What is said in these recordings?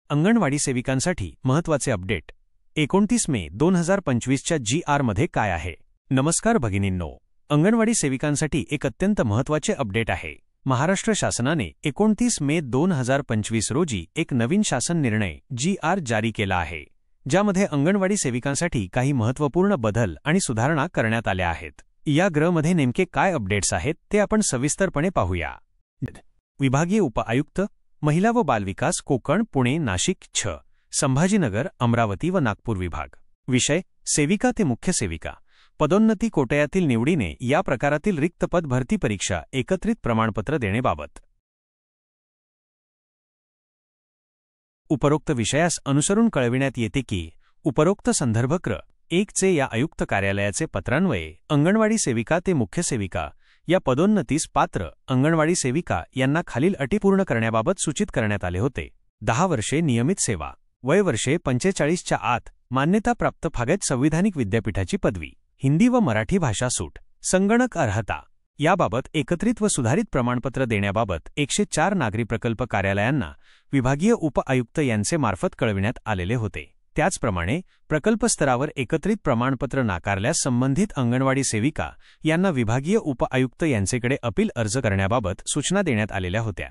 अंगणवाडी सेविकांसाठी महत्त्वाचे अपडेट 29 मे 2025च्या GR मध्ये काय आहे? नमस्कार भगिनींनो, अंगणवाडी सेविकांसाठी एक अत्यंत महत्त्वाचे अपडेट आहे. महाराष्ट्र शासनाने 29 मे 2025 रोजी एक नवीन शासन निर्णय GR जारी केला आहे, ज्यामध्ये अंगणवाडी सेविकांसाठी काही महत्त्वपूर्ण बदल आणि सुधारणा करण्यात आल्या आहेत. या GR मध्ये नेमके काय अपडेट्स आहेत ते आपण सविस्तरपणे पाहूया. विभागीय उप-आयुक्त, महिला व बालविकास, कोकण, पुणे, नाशिक, संभाजीनगर, अमरावती व नागपूर विभाग. विषय: सेविका ते मुख्य सेविका. पदोन्नती कोट्यातील निवडीने या प्रकारातील रिक्त पद भरती परीक्षा एकत्रित प्रमाणपत्र देण्याबाबत. उपरोक्त विषयास अनुसरून कळविण्यात येते की उपरोक्त संदर्भ क्र. 1 चे या आयुक्त कार्यालयाचे पत्रान्वये अंगणवाडी सेविका ते मुख्य सेविका या पदोन्नतीस पात्र अंगणवाडी सेविका यांना खालील अटी पूर्ण करण्याबाबत सूचित करण्यात आले होते. 10 वर्षे नियमित सेवा, वय वर्षे 45च्या आत, मान्यताप्राप्त फागत संविधानिक विद्यापीठाची पदवी, हिंदी व मराठी भाषा सूट, संगणक अर्हता. याबाबत एकत्रित व सुधारित प्रमाणपत्र देण्याबाबत 104 नागरी प्रकल्प कार्यालयांना विभागीय उप-आयुक्त यांचे मार्फत कळविण्यात आलेले होते. त्याचप्रमाणे प्रकल्प स्तरावर एकत्रित प्रमाणपत्र नाकारल्यास संबंधित अंगणवाडी सेविका यांना विभागीय उप-आयुक्त यांचेकडे अपील अर्ज करण्याबाबत सूचना देण्यात आलेल्या होत्या.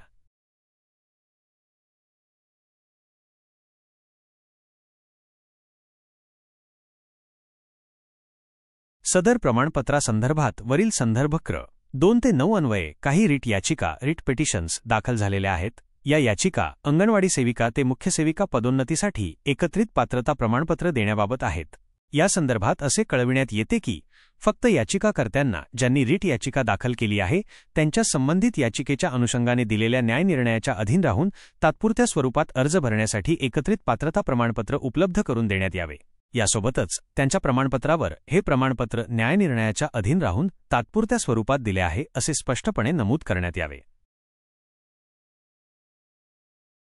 सदर प्रमाणपत्रासंदर्भात वरील संदर्भ क्र. 2 ते 9 अन्वये काही रिट याचिका पिटिशन्स दाखल झालेल्या आहेत. या याचिका अंगणवाडी सेविका ते मुख्य सेविका पदोन्नतीसाठी एकत्रित पात्रता प्रमाणपत्र देण्याबाबत आहेत. या संदर्भात असे कळविण्यात येते की फक्त याचिकाकर्त्यांना ज्यांनी रिट याचिका दाखल केली आहे त्यांच्या संबंधित याचिकेच्या अनुषंगाने दिलेल्या न्यायनिर्णयाच्या अधीन राहून तात्पुरत्या स्वरूपात अर्ज भरण्यासाठी एकत्रित पात्रता प्रमाणपत्र उपलब्ध करून देण्यात यावे. यासोबतच त्यांच्या प्रमाणपत्रावर हे प्रमाणपत्र न्यायनिर्णयाच्या अधीन राहून तात्पुरत्या स्वरूपात दिले आहे असे स्पष्टपणे नमूद करण्यात यावे.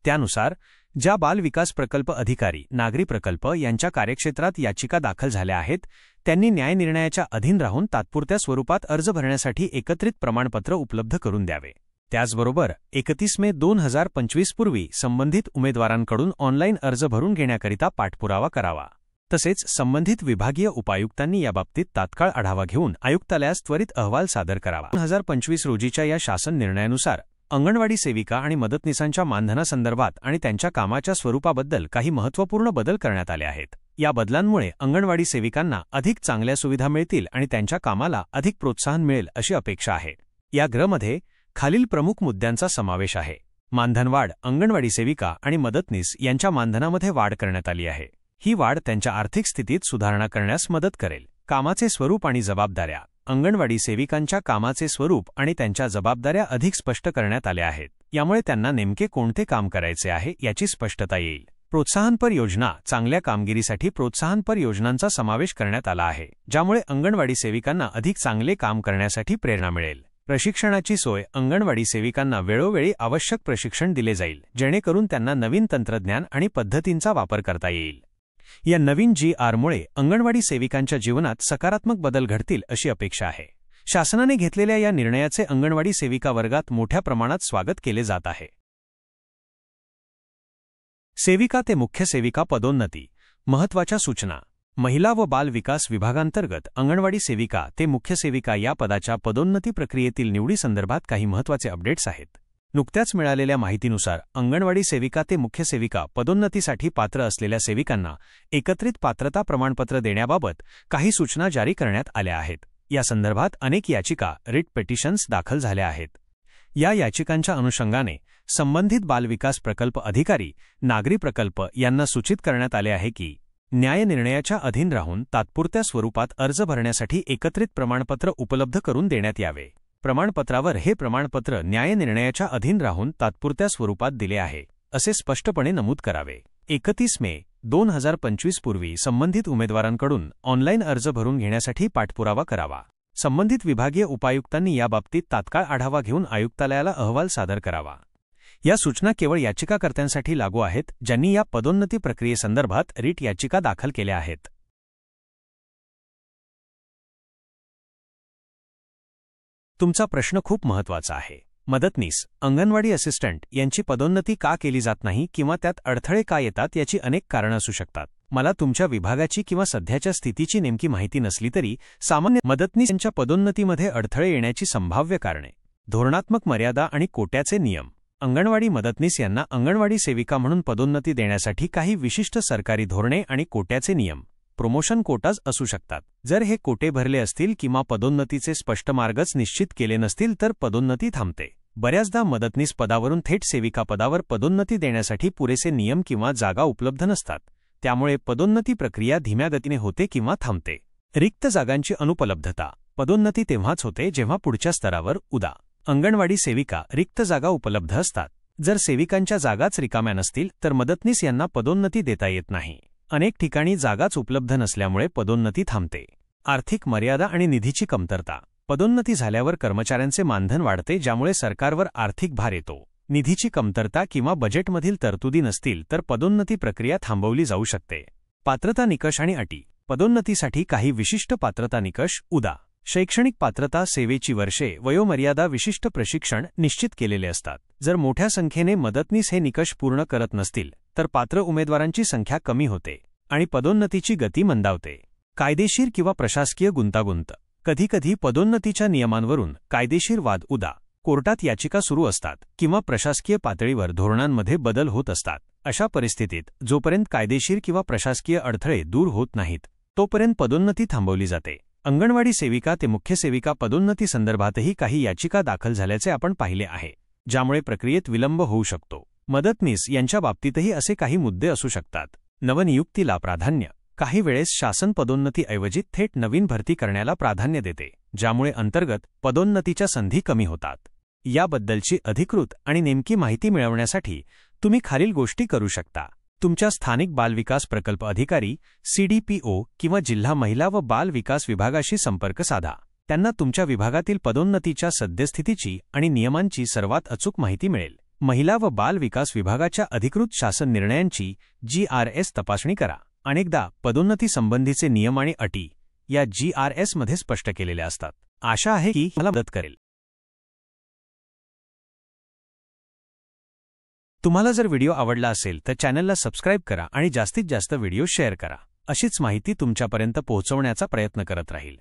त्यानुसार ज्या बाल विकास प्रकल्प अधिकारी, नागरी प्रकल्प यांच्या कार्यक्षेत्रात याचिका दाखल झाल्या आहेत त्यांनी न्यायनिर्णयाच्या अधीन राहून तात्पुरत्या स्वरूपात अर्ज भरण्यासाठी एकत्रित प्रमाणपत्र उपलब्ध करून द्यावे. त्याचबरोबर 31 मे 2025 पूर्वी संबंधित उमेदवारांकडून ऑनलाईन अर्ज भरून घेण्याकरिता पाठपुरावा करावा. तसेच संबंधित विभागीय उपायुक्तांनी याबाबतीत तात्काळ आढावा घेऊन आयुक्तालयास त्वरित अहवाल सादर करावा. 2025 रोजीच्या या शासन निर्णयानुसार अंगणवाडी सेविका आणि मदतनीसांच्या मानधनासंदर्भात आणि त्यांच्या कामाच्या स्वरूपाबद्दल काही महत्त्वपूर्ण बदल करण्यात आले आहेत. या बदलांमुळे अंगणवाडी सेविकांना अधिक चांगल्या सुविधा मिळतील आणि त्यांच्या कामाला अधिक प्रोत्साहन मिळेल अशी अपेक्षा आहे. या GR मध्ये खालील प्रमुख मुद्द्यांचा समावेश आहे. मानधनवाढ. अंगणवाडी सेविका आणि मदतनीस यांच्या मानधनामध्ये वाढ करण्यात आली आहे. ही वाढ त्यांच्या आर्थिक स्थितीत सुधारणा करण्यास मदत करेल. कामाचे स्वरूप आणि जबाबदाऱ्या. अंगणवाडी सेविकांच्या कामाचे स्वरूप आणि त्यांच्या जबाबदाऱ्या अधिक स्पष्ट करण्यात आल्या आहेत. यामुळे त्यांना नेमके कोणते काम करायचे आहे याची स्पष्टता येईल. प्रोत्साहनपर योजना. चांगल्या कामगिरीसाठी प्रोत्साहनपर योजनांचा समावेश करण्यात आला आहे, ज्यामुळे अंगणवाडी सेविकांना अधिक चांगले काम करण्यासाठी प्रेरणा मिळेल. प्रशिक्षणाची सोय. अंगणवाडी सेविकांना वेळोवेळी आवश्यक प्रशिक्षण दिले जाईल, जेणेकरून त्यांना नवीन तंत्रज्ञान आणि पद्धतींचा वापर करता येईल. या नवीन GR मुळे अंगणवाडी सेविकांच्या जीवनात सकारात्मक बदल घडतील अशी अपेक्षा आहे. शासनाने घेतलेल्या या निर्णयाचे अंगणवाडी सेविका वर्गात मोठ्या प्रमाणात स्वागत केले जात आहे. सेविका ते मुख्य सेविका पदोन्नती. महत्त्वाच्या सूचना. महिला व बाल विकास विभागांतर्गत अंगणवाडी सेविका ते मुख्य सेविका या पदाच्या पदोन्नती प्रक्रियेतील निवडीसंदर्भात काही महत्त्वाचे अपडेट्स आहेत. नुकत्याच मिळालेल्या माहितीनुसार अंगणवाडी सेविका ते मुख्य सेविका पदोन्नतीसाठी पात्र असलेल्या सेविकांना एकत्रित पात्रता प्रमाणपत्र देण्याबाबत काही सूचना जारी करण्यात आल्या आहेत. या संदर्भात अनेक याचिका पिटिशन्स दाखल झाल्या आहेत. या याचिकांच्या अनुषंगाने संबंधित बालविकास प्रकल्प अधिकारी, नागरी प्रकल्प यांना सूचित करण्यात आले आहे की न्यायनिर्णयाच्या अधीन राहून तात्पुरत्या स्वरूपात अर्ज भरण्यासाठी एकत्रित प्रमाणपत्र उपलब्ध करून देण्यात यावे. प्रमाणपत्रावर हे प्रमाणपत्र न्यायनिर्णयाच्या अधीन राहून तात्पुरत्या स्वरूपात दिले आहे असे स्पष्टपणे नमूद करावे. 31 मे 2025 पूर्वी संबंधित उमेदवारांकडून ऑनलाईन अर्ज भरून घेण्यासाठी पाठपुरावा करावा. संबंधित विभागीय उपायुक्तांनी याबाबतीत तात्काळ आढावा घेऊन आयुक्तालयाला अहवाल सादर करावा. या सूचना केवळ याचिकाकर्त्यांसाठी लागू आहेत ज्यांनी या पदोन्नती प्रक्रियेसंदर्भात रिट याचिका दाखल केल्या आहेत. तुमचा प्रश्न खूप महत्त्वाचा आहे. मदतनीस, अंगणवाडी असिस्टंट यांची पदोन्नती का केली जात नाही किंवा त्यात अडथळे का येतात याची अनेक कारणं असू शकतात. मला तुमच्या विभागाची किंवा सध्याच्या स्थितीची नेमकी माहिती नसली तरी सामान्य मदतनीस यांच्या पदोन्नतीमध्ये अडथळे येण्याची संभाव्य कारणे. धोरणात्मक मर्यादा आणि कोट्याचे नियम. अंगणवाडी मदतनीस यांना अंगणवाडी सेविका म्हणून पदोन्नती देण्यासाठी काही विशिष्ट सरकारी धोरणे आणि कोट्याचे नियम, प्रमोशन कोटाज असू शकतात. जर हे कोटे भरले असतील किंवा पदोन्नतीचे स्पष्ट मार्गच निश्चित केले नसतील तर पदोन्नती थांबते. बऱ्याचदा मदतनीस पदावरून थेट सेविका पदावर पदोन्नती देण्यासाठी पुरेसे नियम किंवा जागा उपलब्ध नसतात. त्यामुळे पदोन्नती प्रक्रिया धीम्या गतीने होते किंवा थांबते. रिक्त जागांची अनुपलब्धता. पदोन्नती तेव्हाच होते जेव्हा पुढच्या स्तरावर उदा. अंगणवाडी सेविका रिक्त जागा उपलब्ध असतात. जर सेविकांच्या जागाच रिकाम्या नसतील तर मदतनीस यांना पदोन्नती देता येत नाही. अनेक ठिकाणी जागाच उपलब्ध नसल्यामुळे पदोन्नती थांबते. आर्थिक मर्यादा आणि निधीची कमतरता. पदोन्नती झाल्यावर कर्मचाऱ्यांचे मानधन वाढते ज्यामुळे सरकारवर आर्थिक भार येतो. निधीची कमतरता किंवा बजेटमधील तरतुदी नसतील तर पदोन्नती प्रक्रिया थांबवली जाऊ शकते. पात्रता निकष आणि अटी. पदोन्नतीसाठी काही विशिष्ट पात्रता निकष उदा. शैक्षणिक पात्रता, सेवेची वर्षे, वयोमर्यादा, विशिष्ट प्रशिक्षण निश्चित केलेले असतात. जर मोठ्या संख्येने मदतनीस हे निकष पूर्ण करत नसतील तर पात्र उमेदवारांची संख्या कमी होते आणि पदोन्नतीची गती मंदावते. कायदेशीर किंवा प्रशासकीय गुंतागुंत. कधीकधी पदोन्नतीच्या नियमांवरून कायदेशीर वाद उदा. कोर्टात याचिका सुरू असतात किंवा प्रशासकीय पातळीवर धोरणांमध्ये बदल होत असतात. अशा परिस्थितीत जोपर्यंत कायदेशीर किंवा प्रशासकीय अडथळे दूर होत नाहीत तोपर्यंत पदोन्नती थांबवली जाते. अंगणवाडी सेविका ते मुख्य सेविका पदोन्नती संदर्भातही काही याचिका दाखल झाल्याचे आपण पाहिले आहे, ज्यामुळे प्रक्रियेत विलंब होऊ शकतो. मदतनीस यांच्या बाबतीतही असे काही मुद्दे असू शकतात. नवनियुक्तीला प्राधान्य. काही वेळेस शासन पदोन्नतीऐवजी थेट नवीन भरती करण्याला प्राधान्य देते, ज्यामुळे अंतर्गत पदोन्नतीच्या संधी कमी होतात. याबद्दलची अधिकृत आणि नेमकी माहिती मिळवण्यासाठी तुम्ही खालील गोष्टी करू शकता. तुमच्या स्थानिक बालविकास प्रकल्प अधिकारी, CDPO किंवा जिल्हा महिला व बाल विकास विभागाशी संपर्क साधा. त्यांना तुमच्या विभागातील पदोन्नतीच्या सद्यस्थितीची आणि नियमांची सर्वात अचूक माहिती मिळेल. महिला व बाल विकास विभागाच्या अधिकृत शासन निर्णयांची GRS तपासणी करा. अनेकदा पदोन्नती संबंधीचे नियम आणि अटी या GRS मध्ये स्पष्ट केलेल्या असतात. आशा आहे की मला मदत करेल. तुम्हाला जर व्हिडिओ आवडला असेल तर चॅनलला सबस्क्राईब करा आणि जास्तीत जास्त व्हिडिओ शेअर करा. अशीच माहिती तुमच्यापर्यंत पोहोचवण्याचा प्रयत्न करत राहील.